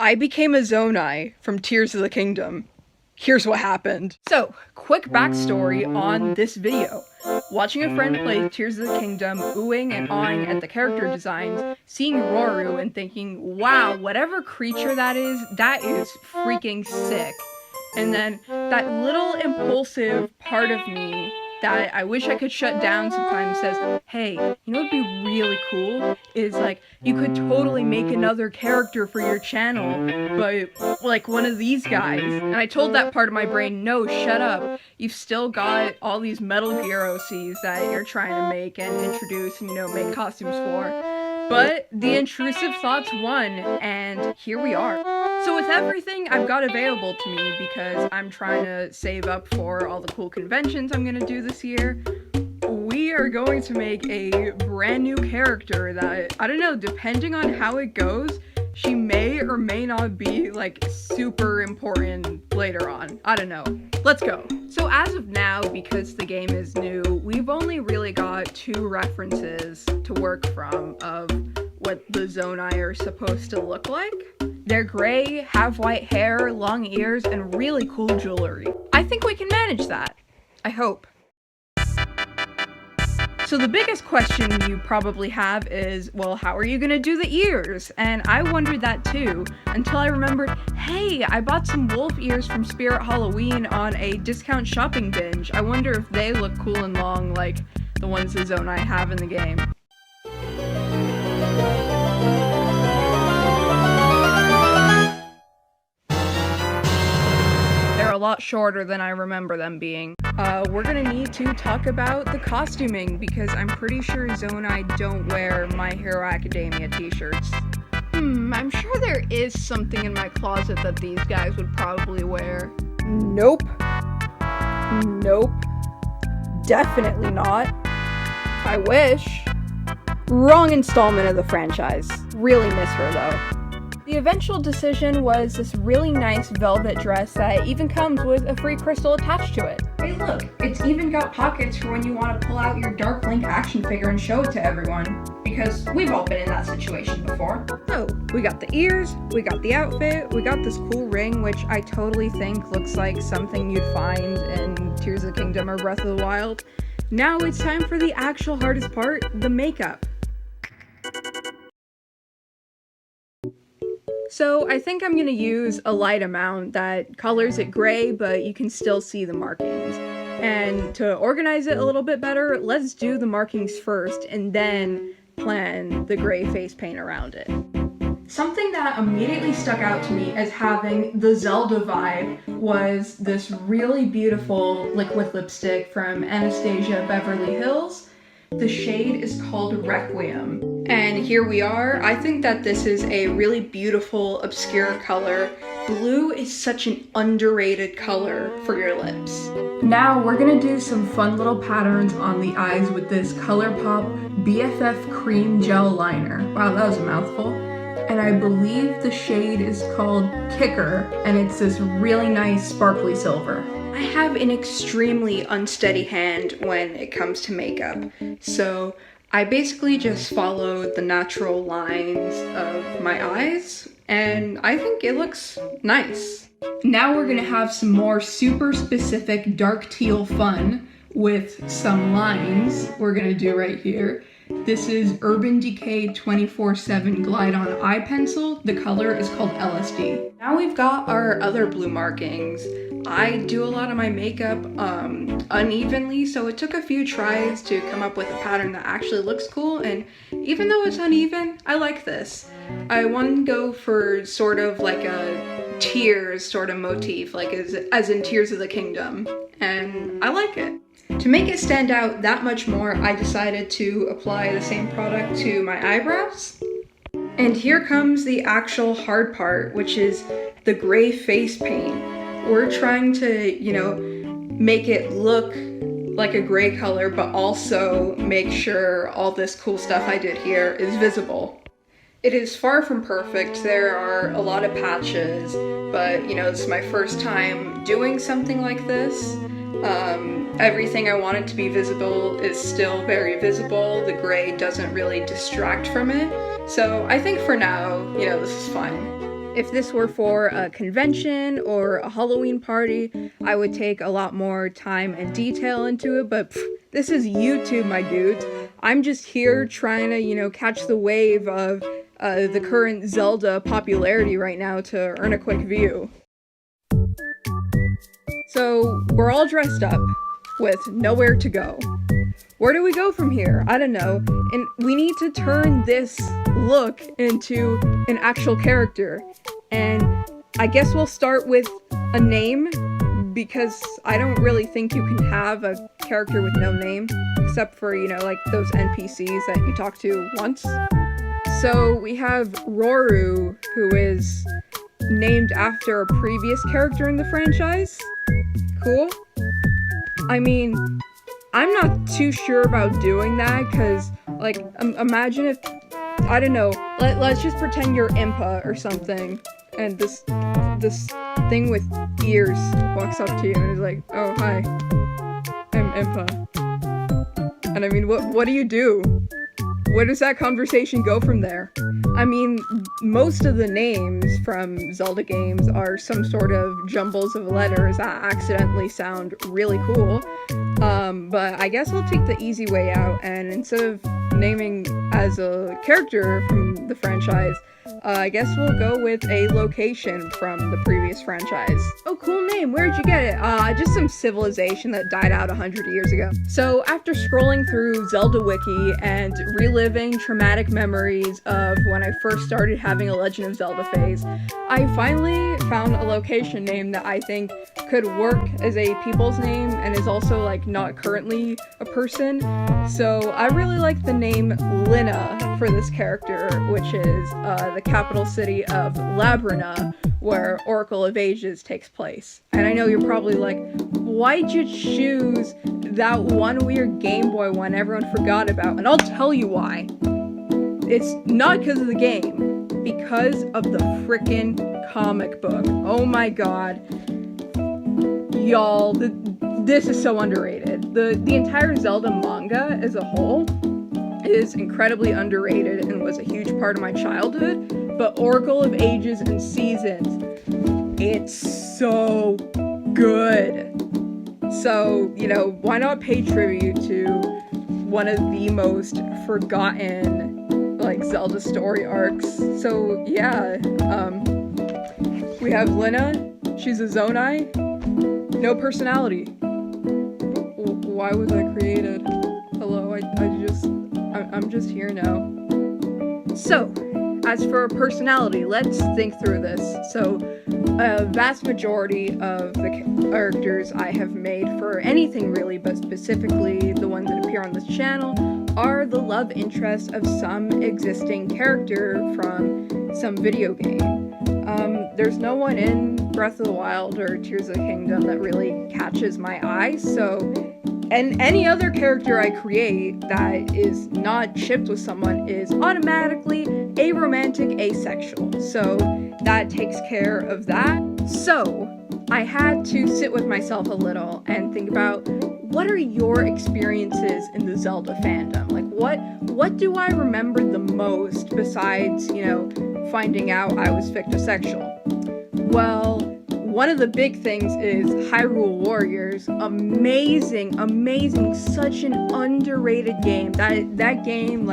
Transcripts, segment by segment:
I became a Zonai from Tears of the Kingdom. Here's what happened. So, quick backstory on this video. Watching a friend play Tears of the Kingdom, oohing and awing at the character designs, seeing Roru and thinking, wow, whatever creature that is freaking sick. And then that little impulsive part of me that I wish I could shut down sometimes says, hey, you know what'd be really cool? Is like, you could totally make another character for your channel, but like one of these guys. And I told that part of my brain, no, shut up. You've still got all these Metal Gear OCs that you're trying to make and introduce and, you know, make costumes for. But the intrusive thoughts won, and here we are. So with everything I've got available to me, because I'm trying to save up for all the cool conventions I'm gonna do this year, we are going to make a brand new character that, I don't know, depending on how it goes, she may or may not be, like, super important later on. I don't know. Let's go. So as of now, because the game is new, we've only really got 2 references to work from of what the Zonai are supposed to look like. They're gray, have white hair, long ears, and really cool jewelry. I think we can manage that. I hope. So the biggest question you probably have is, well, how are you gonna do the ears? And I wondered that too, until I remembered, hey, I bought some wolf ears from Spirit Halloween on a discount shopping binge. I wonder if they look cool and long like the ones the Zonai have in the game. They're a lot shorter than I remember them being. We're gonna need to talk about the costuming, because I'm pretty sure Zonai don't wear My Hero Academia t-shirts. I'm sure there is something in my closet that these guys would probably wear. Nope. Nope. Definitely not. I wish. Wrong installment of the franchise. Really miss her though. The eventual decision was this really nice velvet dress that even comes with a free crystal attached to it. Hey look, it's even got pockets for when you want to pull out your Dark Link action figure and show it to everyone. Because we've all been in that situation before. So, we got the ears, we got the outfit, we got this cool ring, which I totally think looks like something you'd find in Tears of the Kingdom or Breath of the Wild. Now it's time for the actual hardest part, the makeup. So I think I'm gonna use a light amount that colors it gray, but you can still see the markings. And to organize it a little bit better, let's do the markings first and then plan the gray face paint around it. Something that immediately stuck out to me as having the Zelda vibe was this really beautiful liquid lipstick from Anastasia Beverly Hills. The shade is called Requiem. And here we are. I think that this is a really beautiful, obscure color. Blue is such an underrated color for your lips. Now we're gonna do some fun little patterns on the eyes with this ColourPop BFF Cream Gel Liner. Wow, that was a mouthful. And I believe the shade is called Kicker, and it's this really nice sparkly silver. I have an extremely unsteady hand when it comes to makeup, so I basically just followed the natural lines of my eyes, and I think it looks nice. Now we're gonna have some more super specific dark teal fun with some lines we're gonna do right here. This is Urban Decay 24/7 Glide On Eye Pencil. The color is called LSD. Now we've got our other blue markings. I do a lot of my makeup unevenly, so it took a few tries to come up with a pattern that actually looks cool, and even though it's uneven, I like this. I want to go for sort of like a tears sort of motif, like as in Tears of the Kingdom, and I like it. To make it stand out that much more, I decided to apply the same product to my eyebrows. And here comes the actual hard part, which is the gray face paint. We're trying to, you know, make it look like a gray color, but also make sure all this cool stuff I did here is visible. It is far from perfect. There are a lot of patches, but, you know, this is my first time doing something like this. Everything I wanted to be visible is still very visible. The gray doesn't really distract from it. So I think for now, you know, this is fine. If this were for a convention or a Halloween party, I would take a lot more time and detail into it, but this is YouTube, my dudes. I'm just here trying to, catch the wave of the current Zelda popularity right now to earn a quick view. So, we're all dressed up, with nowhere to go. Where do we go from here? I don't know. And we need to turn this look into an actual character. And I guess we'll start with a name, because I don't really think you can have a character with no name, except for, like those NPCs that you talk to once. So we have Roru, who is named after a previous character in the franchise. Cool. I mean, I'm not too sure about doing that, because, imagine if, I don't know, let's just pretend you're Impa or something, and this thing with ears walks up to you and is like, oh, hi, I'm Impa. And I mean, what do you do? Where does that conversation go from there? I mean, most of the names from Zelda games are some sort of jumbles of letters that accidentally sound really cool. But I guess we'll take the easy way out, and instead of naming as a character from the franchise, I guess we'll go with a location from the previous franchise. Oh, cool name. Where'd you get it? Just some civilization that died out 100 years ago. So after scrolling through Zelda Wiki and reliving traumatic memories of when I first started having a Legend of Zelda phase, I finally found a location name that I think could work as a people's name and is also not currently a person. So I really like the name Lina for this character, which is the capital city of Labrina, where Oracle of Ages takes place. And I know you're probably like, why'd you choose that one weird Game Boy one everyone forgot about? And I'll tell you why. It's not because of the game, because of the frickin' comic book. Oh my god. Y'all, this is so underrated. The entire Zelda manga as a whole is incredibly underrated and was a huge part of my childhood, but Oracle of Ages and Seasons, it's so good. So, why not pay tribute to one of the most forgotten, Zelda story arcs? So, yeah, we have Lina. She's a Zonai. No personality. Why was I created? Hello, I'm just here now. So, as for personality, let's think through this. So, a vast majority of the characters I have made for anything really, but specifically the ones that appear on this channel, are the love interest of some existing character from some video game. There's no one in Breath of the Wild or Tears of the Kingdom that really catches my eye, so, and any other character I create that is not shipped with someone is automatically aromantic asexual, so that takes care of that. So, I had to sit with myself a little and think about, what are your experiences in the Zelda fandom? What do I remember the most besides, finding out I was fictosexual? Well, one of the big things is Hyrule Warriors. Amazing, such an underrated game. That game,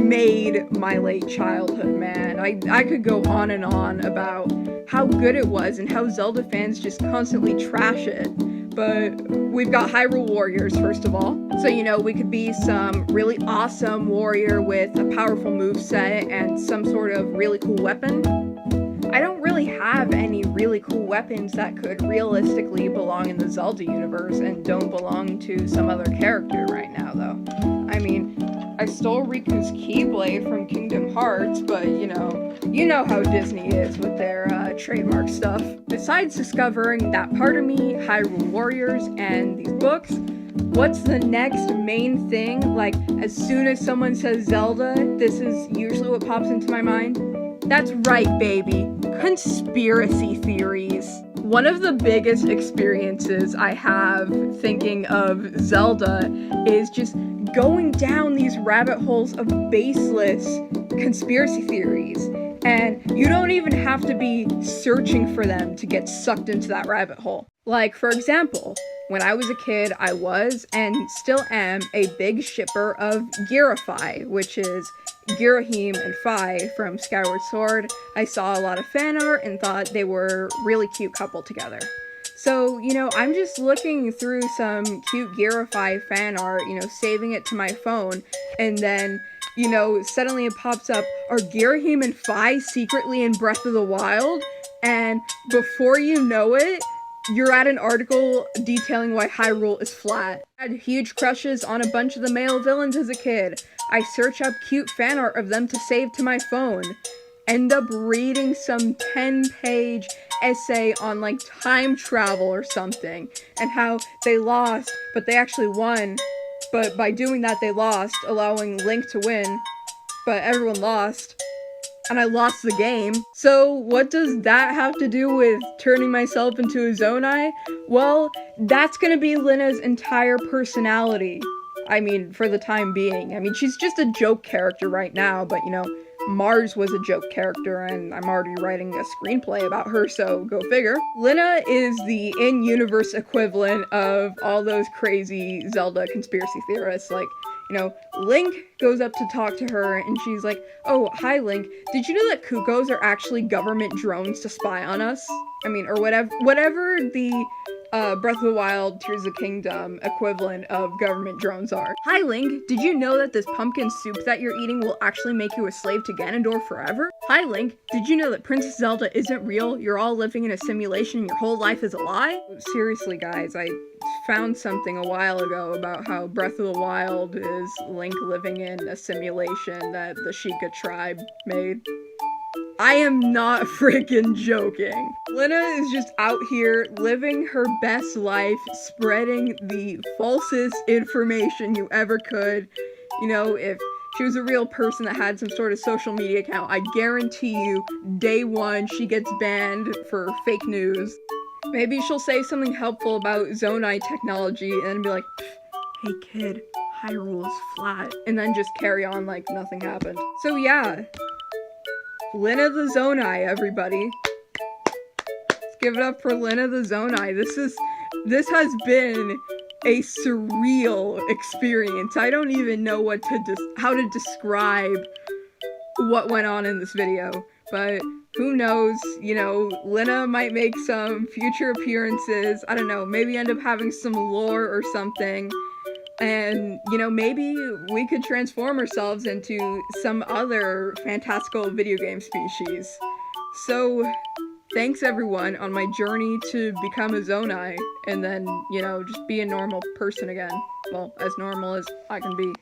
made my late childhood, man. I could go on and on about how good it was and how Zelda fans just constantly trash it. But we've got Hyrule Warriors, first of all. So, we could be some really awesome warrior with a powerful moveset and some sort of really cool weapon. I don't really have any really cool weapons that could realistically belong in the Zelda universe and don't belong to some other character right now, though. I mean, I stole Riku's Keyblade from Kingdom Hearts, but you know how Disney is with their trademark stuff. Besides discovering that part of me, Hyrule Warriors, and these books, what's the next main thing? As soon as someone says Zelda, this is usually what pops into my mind. That's right, baby. Conspiracy theories. One of the biggest experiences I have thinking of Zelda is just going down these rabbit holes of baseless conspiracy theories. And you don't even have to be searching for them to get sucked into that rabbit hole. Like, for example, when I was a kid, I was, and still am, a big shipper of Girafai, which is Girahim and Fi from Skyward Sword. I saw a lot of fan art and thought they were a really cute couple together. So, I'm just looking through some cute Girafai fan art, saving it to my phone, and then, suddenly it pops up, are Girahim and Fi secretly in Breath of the Wild? And before you know it, you're at an article detailing why Hyrule is flat. I had huge crushes on a bunch of the male villains as a kid. I search up cute fan art of them to save to my phone. End up reading some 10-page essay on like time travel or something, and how they lost, but they actually won. But by doing that, they lost, allowing Link to win. But everyone lost. And I lost the game. So what does that have to do with turning myself into a Zonai? Well, that's gonna be Lina's entire personality. I mean, for the time being. I mean, she's just a joke character right now, but Mars was a joke character, and I'm already writing a screenplay about her, so go figure. Lina is the in-universe equivalent of all those crazy Zelda conspiracy theorists. Like, Link goes up to talk to her, and she's like, oh, hi, Link. Did you know that Kukos are actually government drones to spy on us? I mean, or whatever the Breath of the Wild, Tears of the Kingdom equivalent of government drones are. Hi, Link. Did you know that this pumpkin soup that you're eating will actually make you a slave to Ganondorf forever? Hi, Link. Did you know that Princess Zelda isn't real? You're all living in a simulation and your whole life is a lie? Seriously, guys, I found something a while ago about how Breath of the Wild is Link living in a simulation that the Sheikah tribe made. I am not freaking joking. Lina is just out here living her best life, spreading the falsest information you ever could. If she was a real person that had some sort of social media account, I guarantee you, day one, she gets banned for fake news. Maybe she'll say something helpful about Zonai technology and then be like, hey kid, Hyrule is flat. And then just carry on like nothing happened. So yeah. Lina the Zonai, everybody. Let's give it up for Lina the Zonai. This has been a surreal experience. I don't even know how to describe what went on in this video, but who knows, Lina might make some future appearances. I don't know, maybe end up having some lore or something. And, maybe we could transform ourselves into some other fantastical video game species. So, thanks everyone on my journey to become a Zonai, and then, just be a normal person again. Well, as normal as I can be.